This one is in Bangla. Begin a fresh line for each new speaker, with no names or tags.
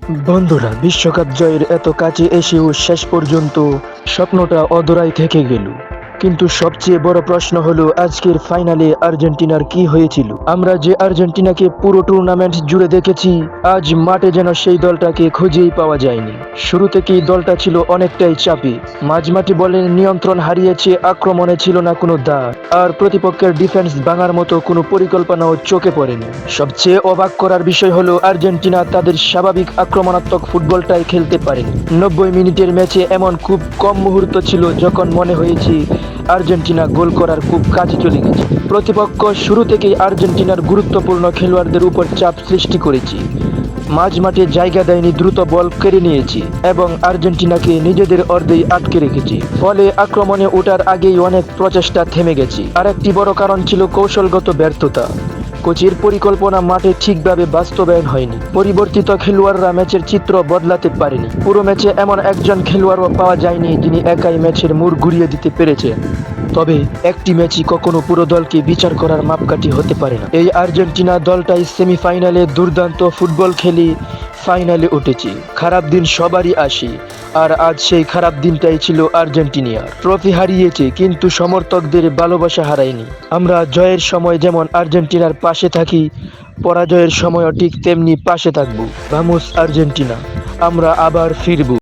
বন্ধুরা, বিশ্বকাপ জয়ের এত কাছে এসেও শেষ পর্যন্ত স্বপ্নটা অধরাই থেকে গেল। কিন্তু সবচেয়ে বড় প্রশ্ন হলো আজকের ফাইনালে আর্জেন্টিনার কি হয়েছিল। আমরা যে আর্জেন্টিনাকে পুরো টুর্নামেন্ট জুড়ে দেখেছি, আজ মাঠে যেন সেই দলটাকে খুঁজেই পাওয়া যায়নি। শুরু থেকেই দলটা ছিল অনেকটাই চাপে, মাঝমাঠে বলের নিয়ন্ত্রণ হারিয়েছে, আক্রমণে ছিল না কোনো দা, আর প্রতিপক্ষের ডিফেন্স ভাঙার মতো কোনো পরিকল্পনাও চোখে পড়েনি। সবচেয়ে অবাক করার বিষয় হলো আর্জেন্টিনা তাদের স্বাভাবিক আক্রমণাত্মক ফুটবলটাই খেলতে পারেনি। 90 মিনিটের ম্যাচে এমন খুব কম মুহূর্ত ছিল যখন মনে হয়েছে আর্জেন্টিনা গোল করার খুব কাছে চলে গেছে। প্রতিপক্ষ শুরু থেকেই আর্জেন্টিনার গুরুত্বপূর্ণ খেলোয়াড়দের উপর চাপ সৃষ্টি করেছে, মাঝমাঠে জায়গা দেয়নি, দ্রুত বল কেড়ে নিয়েছে এবং আর্জেন্টিনাকে নিজেদের অর্ধেই আটকে রেখেছে। ফলে আক্রমণে ওঠার আগেই অনেক প্রচেষ্টা থেমে গেছে। আরেকটি বড় কারণ ছিল কৌশলগত ব্যর্থতা। কোচের পরিকল্পনা মাঠে ঠিকভাবে বাস্তবায়ন হয়নি। পরিবর্তিত খেলোয়াড়রা ম্যাচের চিত্র বদলাতে পারেনি। পুরো ম্যাচে এমন একজন খেলোয়াড়ও পাওয়া যায়নি যিনি একাই ম্যাচের মোড় ঘুরিয়ে দিতে পেরেছেন। তবে একটি ম্যাচই কখনো পুরো দলকে বিচার করার মাপকাঠি হতে পারে না। এই আর্জেন্টিনা দলটাই সেমিফাইনালে দুর্দান্ত ফুটবল খেলে ফাইনালে উঠেছে। খারাপ দিন সবারই আসে, আর আজ সেই খারাপ দিনটাই ছিল আর্জেন্টিনিয়ার। ট্রফি হারিয়েছে কিন্তু সমর্থকদের ভালোবাসা হারায়নি। আমরা জয়ের সময় যেমন আর্জেন্টিনার পাশে থাকি, পরাজয়ের সময়ও ঠিক তেমনি পাশে থাকবো। ভামোস আর্জেন্টিনা, আমরা আবার ফিরবো।